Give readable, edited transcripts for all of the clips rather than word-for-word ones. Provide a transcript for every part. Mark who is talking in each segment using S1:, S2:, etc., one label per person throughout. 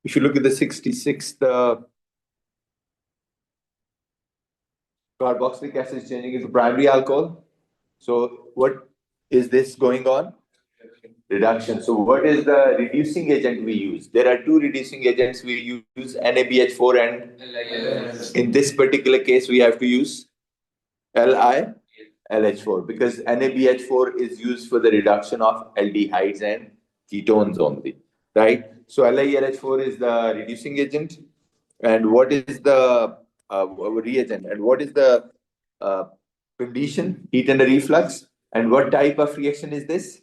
S1: If you look at the 66, the carboxylic acid is changing into primary alcohol. So what is this going on? Reduction. So what is the reducing agent we use? There are two reducing agents we use, NaBH4 and in this particular case we have to use LiLH4 because NaBH4 is used for the reduction of aldehydes and ketones only, right? So LiLH4 is the reducing agent, and what is the reagent, and what is the uh, condition? Heat and reflux, and what type of reaction is this?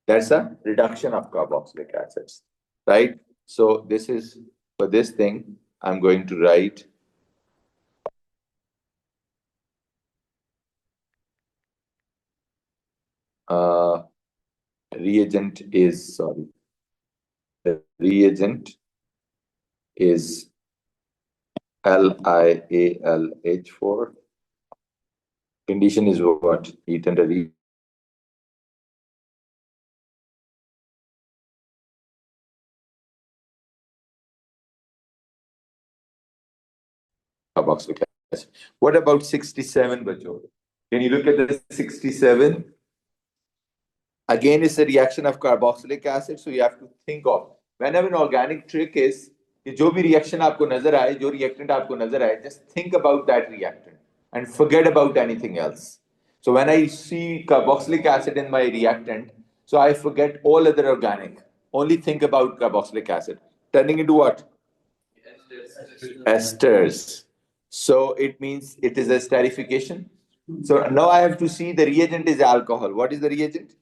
S1: That's a reduction of carboxylic acids, right? So this is for this thing. I'm going to write reagent is sorry. The reagent is LiAlH4. Condition is what? Heat and carboxylic acid. What about 67, Bajo? Can you look at the 67? Again, it's a reaction of carboxylic acid, so you have to think of whenever an organic trick is कि जो भी reaction आपको नजर आए, जो reactant आपको नजर आए, just think about that reactant and forget about anything else. So when I see carboxylic acid in my reactant, so I forget all other organic. Only think about carboxylic acid. Turning into what? Esters. So it means it is a esterification. So now I have to see the reagent is alcohol. What is the reagent?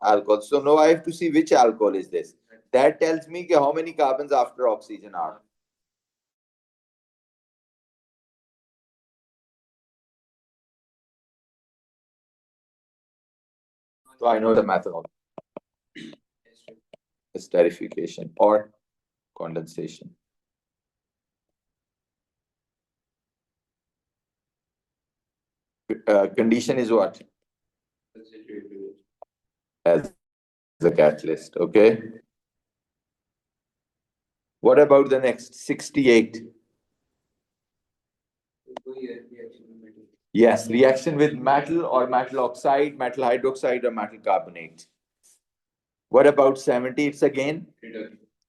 S1: Alcohol. So now I have to see which alcohol is this. That tells me how many carbons after oxygen are. So I know the method of esterification or condensation. Condition is what? As the catalyst. Okay. What about the next 68? Yes, reaction with metal or metal oxide, metal hydroxide, or metal carbonate. What about 70? It's again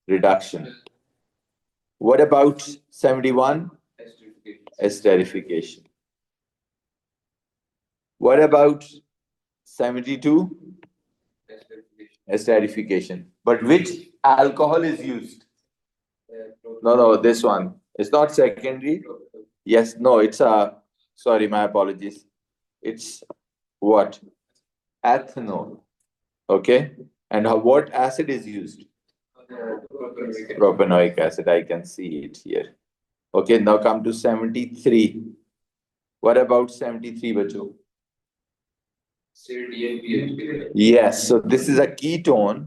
S1: reduction. What about 71? Esterification. What about 72? Esterification. But which alcohol is used? No, this one. It's not secondary. Yes, no, it's a, sorry, my apologies. It's what? Ethanol. Okay. And what acid is used? Propanoic acid. I can see it here. Okay, now come to 73. What about 73, Bacho? Yes, so this is a ketone,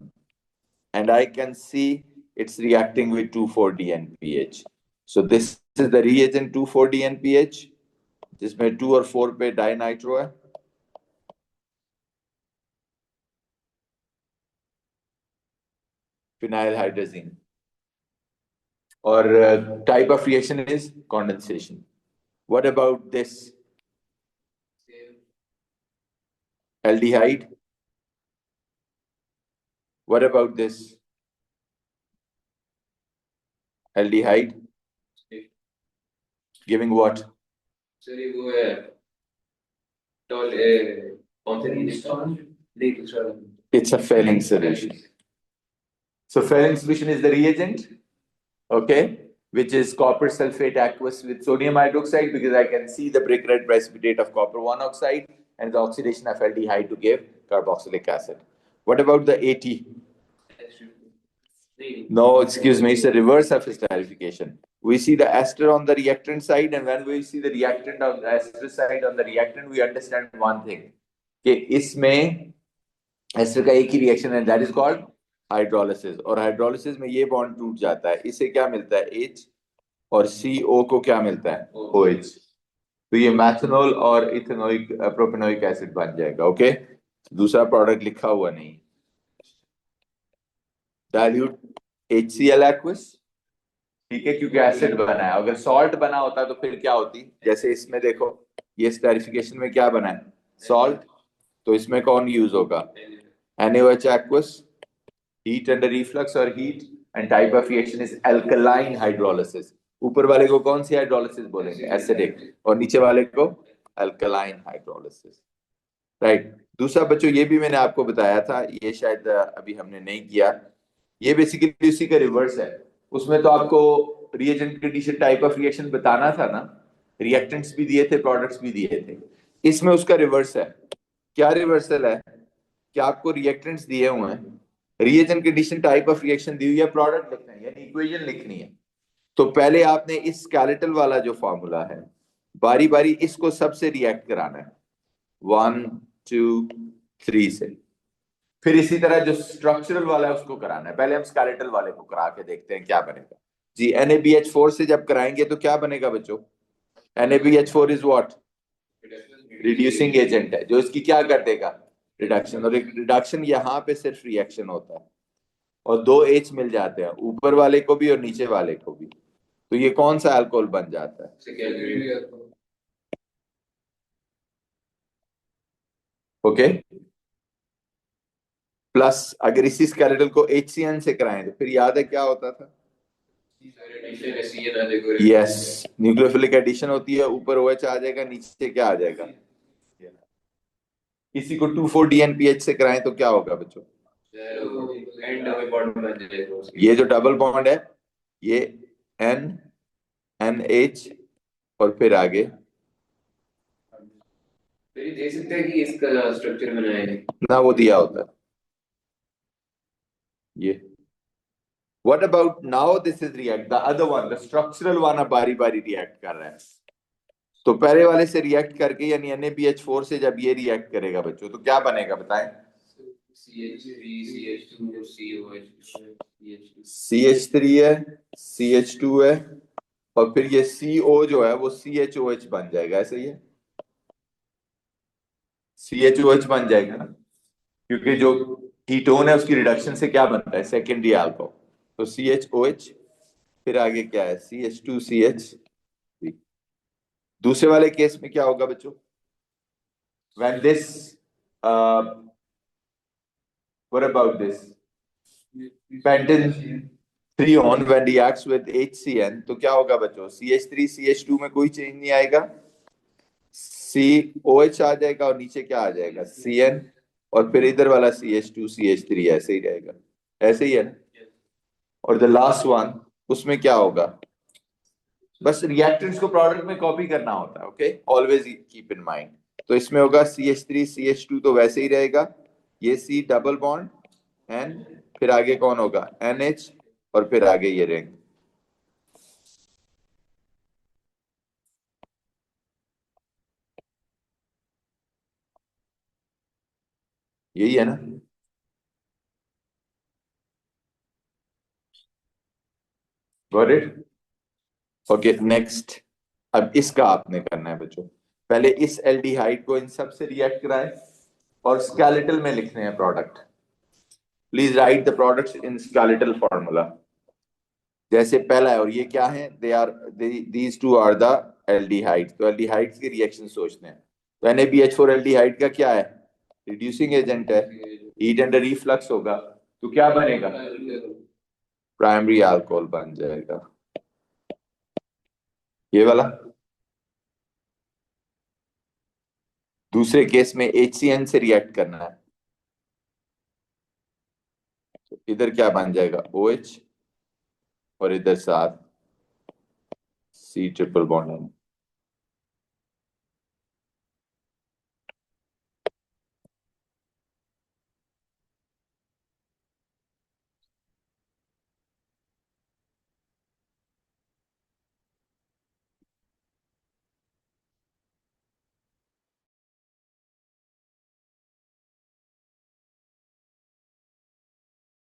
S1: and I can see it's reacting with 2,4-DNPH. So this is the reagent 2,4-DNPH. जिसमें 2 और 4 पे dinitro है. Phenyl hydrazine. Or type of reaction is condensation. What about this? Aldehyde. What about this? Aldehyde. Giving what? It's a Fehling solution. So Fehling solution is the reagent, okay, which is copper sulfate aqueous with sodium hydroxide, because I can see the brick red precipitate of copper 1 oxide and the oxidation of aldehyde to give carboxylic acid. What about the 80? No, excuse me, it's a reverse of esterification. We see the ester on the reactant side, and when we see the reactant on the ester side on the reactant, we understand one thing. Okay, इसमें ester का एक ही reaction है, that is called hydrolysis. और hydrolysis में ये bond टूट जाता है. इससे क्या मिलता है? H, और CO को क्या मिलता है? OH. तो ये मैथनॉल और इथेनोइक प्रोपेनोइक एसिड बन जाएगा. ओके, दूसरा प्रोडक्ट लिखा हुआ नहीं. डाइल्यूट HCl एक्वस, ठीक है, क्योंकि एसिड बना है। अगर सॉल्ट बना होता तो फिर क्या होती, जैसे इसमें देखो, ये स्टेरिफिकेशन में क्या बना है, सॉल्ट, तो इसमें कौन यूज होगा, NaOH aqueous, heat under reflux और heat and type of reaction is alkaline hydrolysis। ऊपर वाले को कौन सी हाइड्रोलिसिस बोलेंगे, एसिडिक, और नीचे वाले को अल्कलाइन हाइड्रोलिसिस, राइट। दूसरा बच्चों ये भी मैंने आपको बताया था, ये शायद अभी हमने नहीं किया, ये बेसिकली उसी का रिवर्स है। उसमें तो आपको reagent condition type of reaction बताना था ना, रिएक्टेंट्स भी दिए थे, प्रोडक्ट्स भी दिए थे। इसमें उसका रिवर्स है। क्या रिवर्सल है, कि आपको रिएक्टेंट्स दिए हुए हैं, reagent condition type of reaction दी हुई है, प्रोडक्ट लिखना है, यानी इक्वेशन लिखनी है। तो पहले आपने इस स्केलेटल वाला जो फॉर्मूला है, बारी बारी इसको सबसे रिएक्ट कराना है, 1 2 3 से। फिर इसी तरह जो स्ट्रक्चरल वाला है उसको कराना है। पहले हम स्केलेटल वाले को करा के देखते हैं क्या बनेगा जी। NaBH4 से जब कराएंगे तो क्या बनेगा बच्चों, NaBH4 is what, reducing agent है, जो इसकी क्या कर देगा, रिडक्शन। और रिडक्शन यहाँ पे सिर्फ रिएक्शन होता है, और दो H मिल जाते हैं, ऊपर वाले को भी और नीचे वाले को भी। तो ये कौन सा अल्कोहल बन जाता है, ओके। प्लस अगर इसी स्केलेटल को HCN से कराएं तो फिर याद है क्या होता था, यस, न्यूक्लियोफिलिक एडिशन होती है, ऊपर OH आ जाएगा, नीचे क्या आ जाएगा। इसी को 2,4-DNPH से कराएं तो क्या होगा बच्चों, ये जो डबल बॉन्ड है, ये N NH और फिर आगे दे सकते हैं कि इसका स्ट्रक्चर बनाए ना, वो दिया होता है ये। What about now this is react, the other one, the structural one अब बारी बारी रिएक्ट कर रहा है। तो पहले वाले से रिएक्ट करके, यानी NaBH4 से जब ये रिएक्ट करेगा बच्चों, तो क्या बनेगा बताएं, CH3 है, CH2 है, और फिर ये CO जो है वो CHOH बन जाएगा, ऐसे ही है, CHOH बन जाएगा ना, क्योंकि जो कीटोन है उसकी रिडक्शन से क्या बनता है, सेकेंडरी अल्कोहल, तो CHOH, फिर आगे क्या है, CH2CH। दूसरे वाले केस में क्या होगा बच्चों, when this what about this pentane 3 on when reacts with HCN, तो क्या होगा बच्चों, CH3 CH2 में कोई चेंज नहीं आएगा, COH आ जाएगा, और नीचे क्या आ जाएगा, CN, और फिर इधर वाला CH2 CH3 ऐसे ही रहेगा, ऐसे ही है ना। और द लास्ट वन, उसमें क्या होगा, बस रिएक्टेंट्स को प्रोडक्ट में कॉपी करना होता है, okay, always keep in mind. तो इसमें होगा CH3 CH2 तो वैसे ही रहेगा, ये C डबल बॉन्ड N, फिर आगे कौन होगा, NH, और फिर आगे ये रिंग, यही है ना। Got it, okay next. अब इसका आपने करना है बच्चों, पहले इस एल्डिहाइड को इन सब से रिएक्ट कराएं, और स्केलेटल में लिखने हैं product. Please write the products in skeletal formula. जैसे पहला है, और ये क्या है, they are, these two are the aldehydes. तो एल्डिहाइड्स की रिएक्शन सोचते हैं, तो NaBH4 एल्डिहाइड का क्या है, रिड्यूसिंग एजेंट है, हीट अंडर रिफ्लक्स होगा, तो क्या बनेगा, प्राइमरी अल्कोहल बन जाएगा, ये वाला। दूसरे केस में HCN से रिएक्ट करना है, तो इधर क्या बन जाएगा, OH, और इधर साथ C triple bond.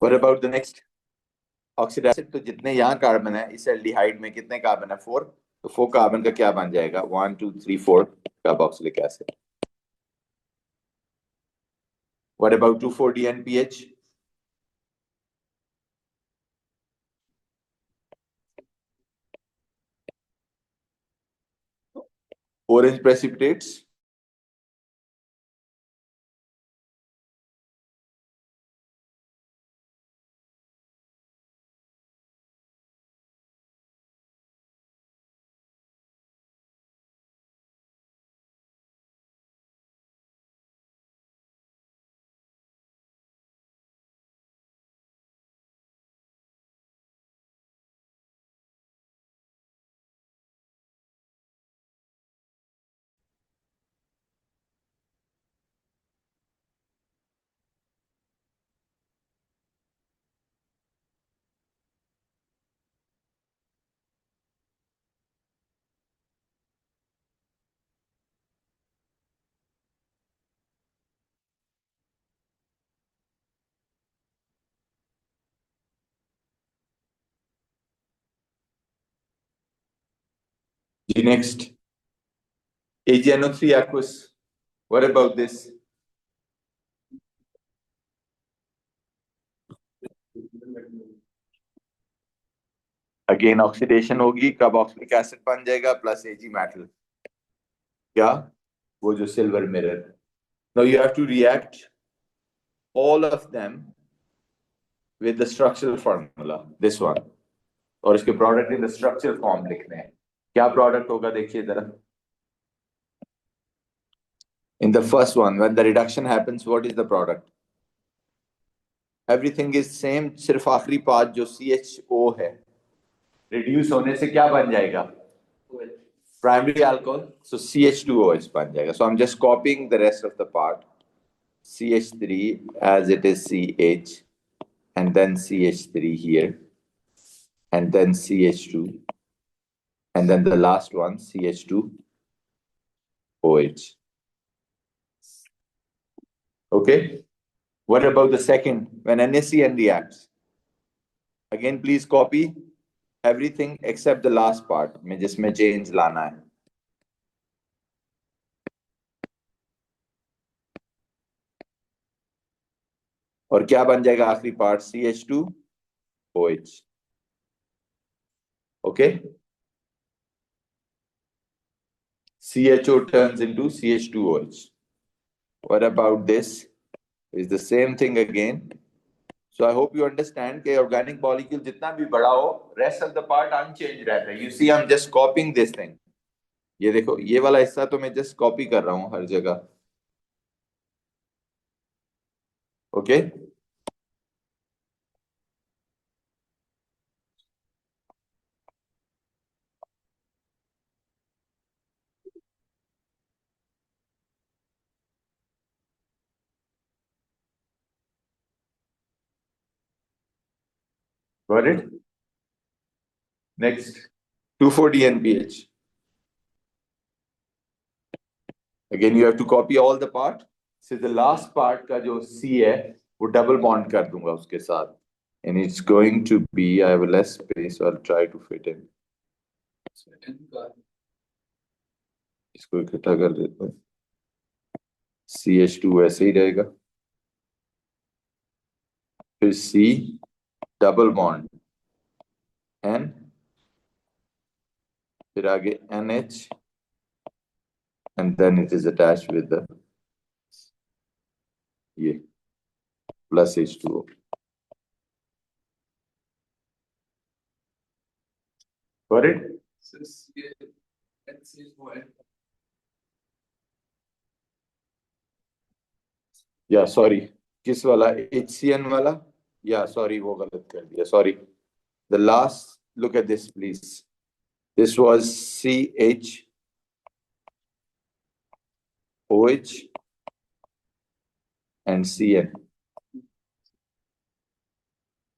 S1: What about the next, oxidized acid. तो जितने यहाँ कार्बन है इस एल्डिहाइड में, कितने कार्बन है, 4, तो 4 कार्बन का क्या बन जाएगा, 1 2 3 4 carboxylic acid. What about 2,4-DNPH, Orange precipitates. Next, AgNO3 aqueous. What about this? Again, oxidation होगी, carboxylic acid बन जाएगा plus Ag metal. क्या? वो जो silver mirror. Now you have to react all of them with the structural formula. This one. और इसके product in the structural form लिखने हैं. क्या product होगा देखिए जरा. In the first one, when the reduction happens, what is the product? Everything is same, सिर्फ आखिरी part जो CHO है. Reduce होने से क्या बन जाएगा? Primary alcohol, so CH2OH बन जाएगा. So I'm just copying the rest of the part. CH3 as it is CH, and then CH3 here, and then CH2, and then the last one CH2OH. Okay. What about the second? When NaCN reacts, again please copy everything except the last part. मैं जिसमें change लाना है. और क्या बन जाएगा आखिरी part? CH2OH. Okay. CHO turns into CH2OH. What about this? Is the same thing again. So I hope you understand that organic molecule जितना भी बड़ा हो, rest of the part unchanged रहता है. You see, I'm just copying this thing. ये देखो, ये वाला हिस्सा तो मैं just copy कर रहा हूँ हर जगह. Okay? Got it? Next, 2,4-D NPH. Again, you have to copy all the part. So the last part का जो C है, वो double bond कर दूंगा उसके साथ. And it's going to be, I have less space, so I'll try to fit in. इसको इकट्ठा कर देता हूँ. CH2 ऐसे ही रहेगा. फिर C double bond N, फिर आगे NH, and then it is attached with the ये plus H2O. Got it? Yeah, sorry. किस वाला? HCN वाला? Yeah, sorry, वो गलत कर दिया. Sorry. The last, look at this, please. This was CHOH and CN.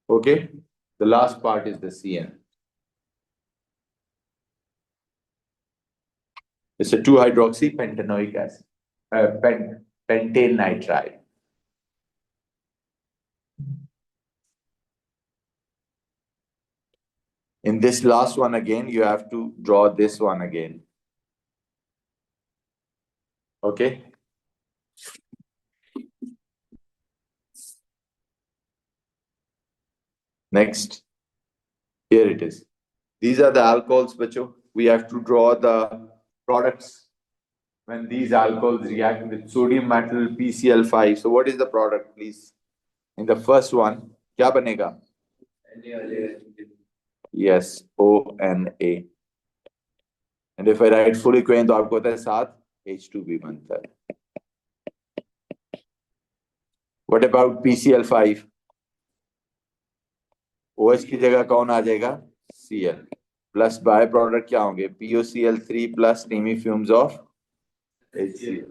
S1: Okay? The last part is the CN. It's a 2-hydroxypentanoic acid, pentane nitride. In this last one again, you have to draw this one again. Okay? Next. Here it is. These are the alcohols, bacho. We have to draw the products when these alcohols react with sodium metal PCl5. So what is the product, please? In the first one, क्या बनेगा? Yes, ONA. And if I write full equation, तो आपको पता है साथ H2 भी बनता है. What about PCl5? OH की जगह कौन आ जाएगा? Cl. प्लस बाय प्रोडक्ट क्या होंगे? POCl3 plus steamy fumes of HCl.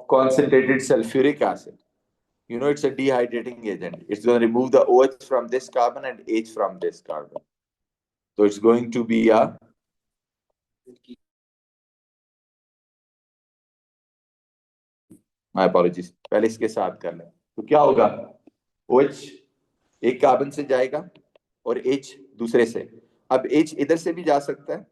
S1: Concentrated sulfuric acid. You know, it's a dehydrating agent. It's going to remove the OH from this carbon and H from this carbon. So it's going to be a my apologies. पहले इसके साथ कर लें. तो क्या होगा? OH एक carbon से जाएगा और H दूसरे से. अब H इधर से भी जा सकता है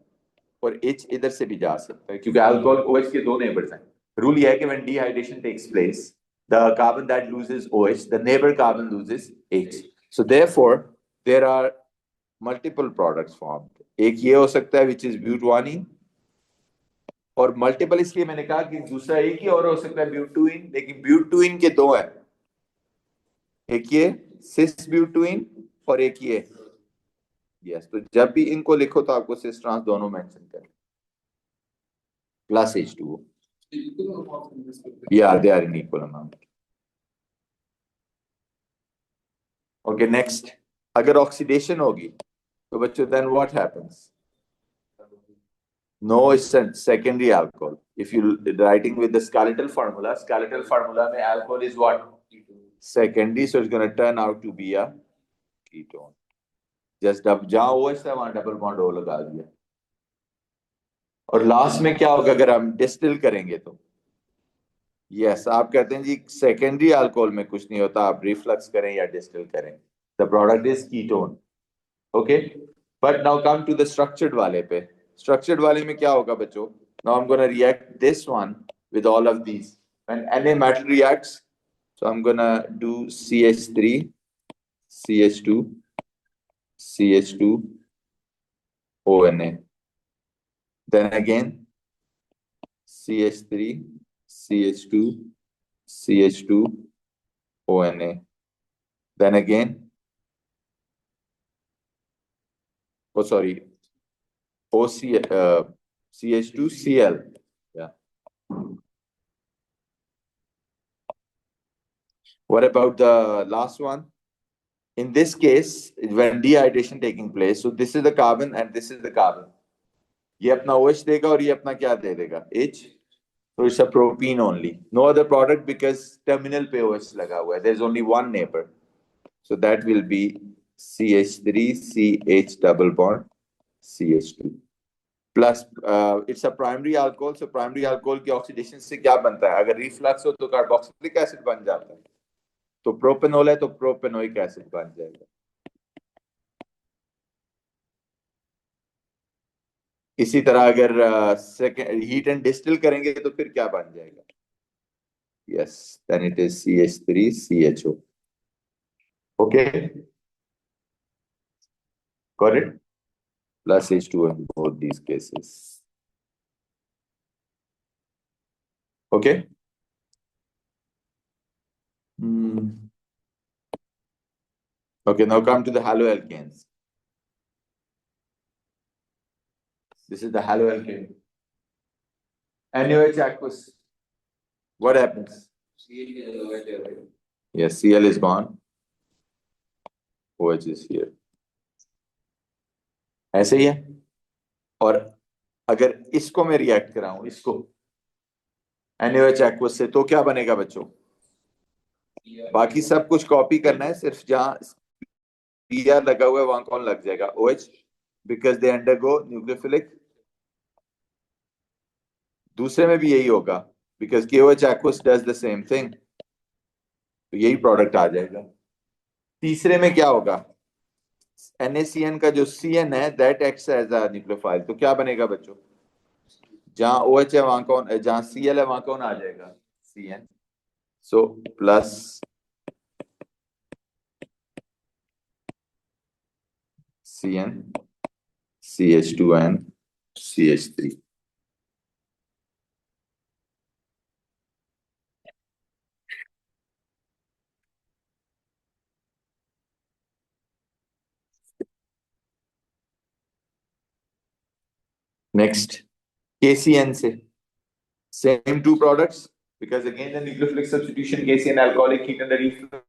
S1: और H इधर से भी जा सकता है क्योंकि अल्कोहल OH के दो नेबर्स हैं. रूल यह है कि when dehydration takes place, the carbon that loses OH, the neighbor carbon loses H. So therefore, there are multiple products formed. एक ये हो सकता है which is butane, और मल्टीपल इसलिए मैंने कहा कि दूसरा एक ही और हो सकता है ब्यूटुइन, लेकिन ब्यूटुइन के दो हैं. एक ये सिस ब्यूटुइन और एक ये. यस, तो जब भी इनको लिखो तो आपको सिस ट्रांस दोनों मेंशन करें plus H2O. Yeah, they are in equal amount. Okay, next. अगर ऑक्सीडेशन होगी तो बच्चों then what happens? No, it's a secondary alcohol. If you writing with the skeletal formula में alcohol is what? Secondary, so it's going to turn out to be a ketone. Just अब जहाँ OH था वहां double bond O लगा दिया. और last में क्या होगा अगर हम डिस्टिल करेंगे तो? यस, आप कहते हैं जी सेकेंडरी अल्कोहल में कुछ नहीं होता, आप रिफ्लक्स करें या डिस्टिल करें, the product is ketone. Okay, but now come to the structured वाले पे. स्ट्रक्चर्ड वाले में क्या होगा बच्चों? Now I am gonna react this one with all of these. When Na metal reacts, so I'm gonna do CH3, CH2, CH2, ONA. Then again CH3, CH2, CH2, ONA. Then again, oh sorry, CH2Cl. Yeah. What about the last one? In this case, when dehydration taking place, so this is the carbon and this is the carbon. ये अपना OH देगा और ये अपना क्या दे देगा? H. So it's a propene only. No other product because terminal पे OH लगा हुआ है. There's only one neighbor. So that will be CH3, CH double bond, CH2. Plus it's a primary alcohol. So primary alcohol की oxidation से क्या बनता है? अगर रिफ्लक्स हो तो कार्बोक्सिलिक एसिड बन जाता है. तो प्रोपेनॉल है तो प्रोपेनोइक एसिड बन जाएगा. इसी तरह अगर सेकंड हीट एंड डिस्टिल करेंगे तो फिर क्या बन जाएगा? Yes, then it is CH3CHO. Okay, got it? Plus H2O in both these cases. Okay. Okay, now come to the haloalkanes. This is the haloalkane. NaOH aqueous. What happens? Yes, Cl is gone. OH is here. ऐसे ही है. और अगर इसको मैं react कराऊं, इसको NaOH aqueous से, तो क्या बनेगा बच्चों? बाकी सब कुछ कॉपी करना है, सिर्फ जहां Br लगा हुआ है वहां कौन लग जाएगा? OH, because they undergo nucleophilic. दूसरे में भी यही होगा because KOH aqueous does the same thing. तो यही प्रोडक्ट आ जाएगा. तीसरे में क्या होगा? NaCN का जो CN है that acts as a nucleophile. तो क्या बनेगा बच्चों? जहां OH है वहां कौन, जहां Cl है वहां कौन आ जाएगा? CN. So plus CN, CH2 and CH3. Next, KCN से same two products because again the nucleophilic substitution KCN alcoholic heat and the reflux.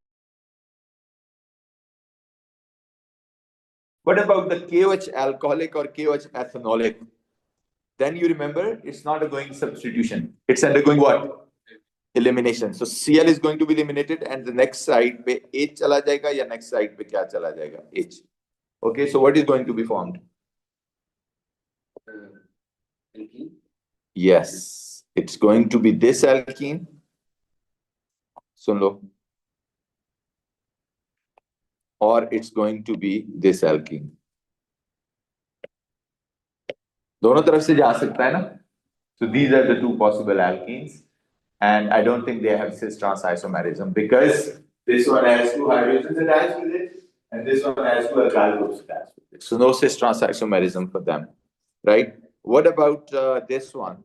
S1: What about the KOH alcoholic or KOH ethanolic? Then you remember it's not a going substitution. It's undergoing what? Elimination. So Cl is going to be eliminated and the next side पे H चला जाएगा या next side पे क्या चला जाएगा? H. Okay, so what is going to be formed? Alkene. Yes, it's going to be this alkene. Soon low. Or it's going to be this alkene. दोनों तरफ से जा सकता है ना? So these are the two possible alkenes, and I don't think they have cis trans isomerism because this one has two hydrogens attached with it, and this one has two alkyl groups attached with it. So no cis trans isomerism for them, right? What about this one?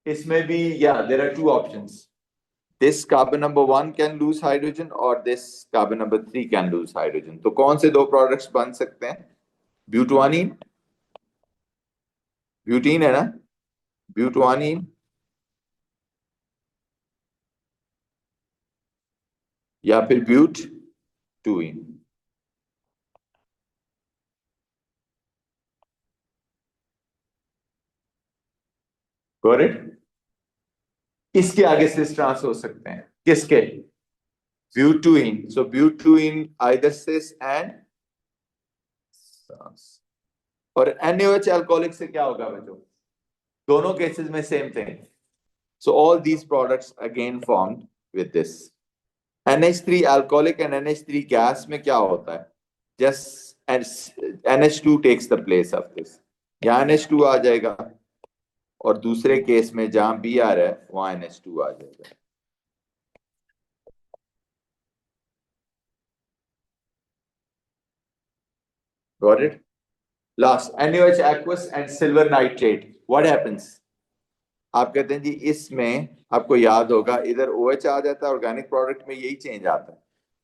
S1: This may be, yeah, there are two options. This carbon number 1 can lose hydrogen or this carbon number 3 can lose hydrogen. तो कौन से दो products बन सकते हैं? Butuanine, butene है ना? Butuanine या फिर butuene. Got it? इसके आगे cis trans हो सकते हैं. किसके? Butuene. So butuene either cis and trans. और NaOH alcoholic से क्या होगा बच्चों? दोनों cases में same thing. So all these products again formed with this. NH3 alcoholic and NH3 gas में क्या होता है? Just NH2 takes the place of this. यहाँ NH2 आ जाएगा और दूसरे केस में जहां B आ रहा है वहां NH2 आ जाएगा. Got it? Last, NaOH aqueous and silver nitrate. What happens? आप कहते हैं जी इसमें आपको याद होगा इधर OH आ जाता है, ऑर्गेनिक प्रोडक्ट में यही चेंज आता है.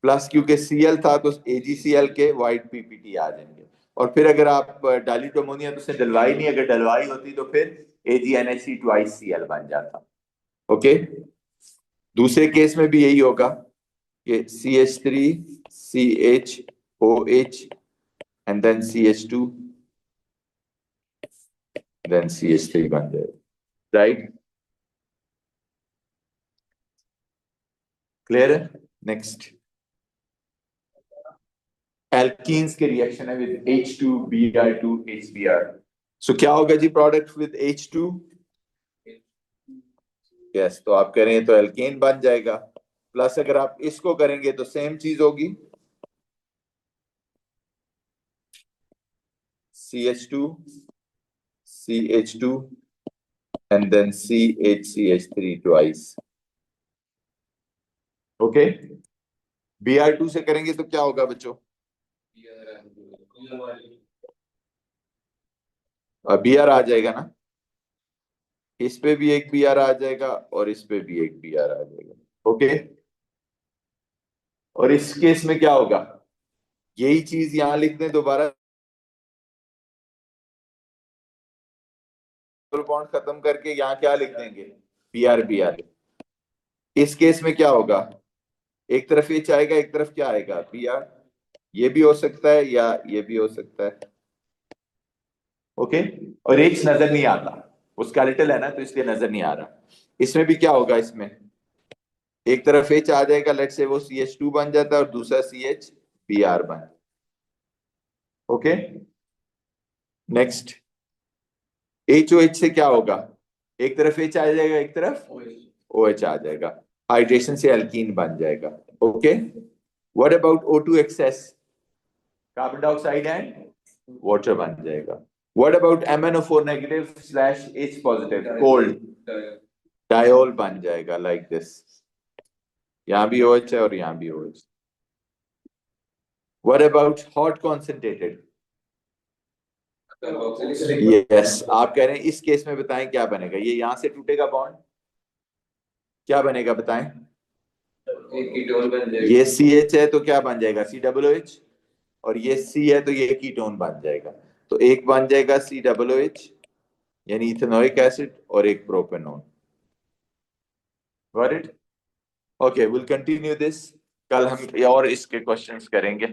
S1: प्लस क्योंकि Cl था तो AgCl के वाइट PPT आ जाएंगे. और फिर अगर आप डाइल्यूट अमोनिया तो उसे डलवाई नहीं, अगर डलवाई होती तो फिर AgNH3 twice Cl बन जाता. ओके, दूसरे केस में भी यही होगा कि CH3 CHOH and then CH2 then CH3 बन जाएगा. Right? Clear? Next. Alkenes के रिएक्शन है with H2 Br2 HBr. So क्या होगा जी प्रोडक्ट with H2? Yes, तो आप करें तो एल्केन बन जाएगा. प्लस अगर आप इसको करेंगे तो सेम चीज होगी. CH2 CH2 and then CH3 twice. Okay, Br2 से करेंगे तो क्या होगा बच्चों? Br आ जाएगा ना, इस पे भी एक Br आ जाएगा और इस पे भी एक Br आ जाएगा. ओके, और इस केस में क्या होगा? यही चीज यहां लिख दें दोबारा, बॉन्ड खत्म करके यहां क्या लिख देंगे? Br. इस केस में क्या होगा? एक तरफ H आएगा, एक तरफ क्या आएगा? Br. ये भी हो सकता है या ये भी हो सकता है. ओके, और H नजर नहीं आता, वो स्केलेटल है ना तो इसलिए नजर नहीं आ रहा. इसमें भी क्या होगा? इसमें एक तरफ H आ जाएगा, लेट्स से वो CH2 बन जाता है और दूसरा CH Br बन. ओके, नेक्स्ट, HOH से क्या होगा? एक तरफ H आ जाएगा, एक तरफ OH आ जाएगा, हाइड्रेशन से एल्कीन बन जाएगा. Okay, what about O2 excess? Carbon dioxide and water बन जाएगा. What about MnO4 negative slash H positive? Cold diol बन जाएगा लाइक दिस. यहां भी OH है और यहां भी OH. What about hot concentrated? Yes, आप कह रहे हैं इस केस में बताएं क्या बनेगा? ये यहां से टूटेगा बॉन्ड, क्या बनेगा बताएं? कीटोन बन जाएगा. ये CH है तो क्या बन जाएगा? COOH. और ये C है तो ये कीटोन बन जाएगा. तो एक बन जाएगा COOH यानी इथेनोइक एसिड और एक propanone. Got it? Okay, will continue this. कल हम और इसके क्वेश्चंस करेंगे।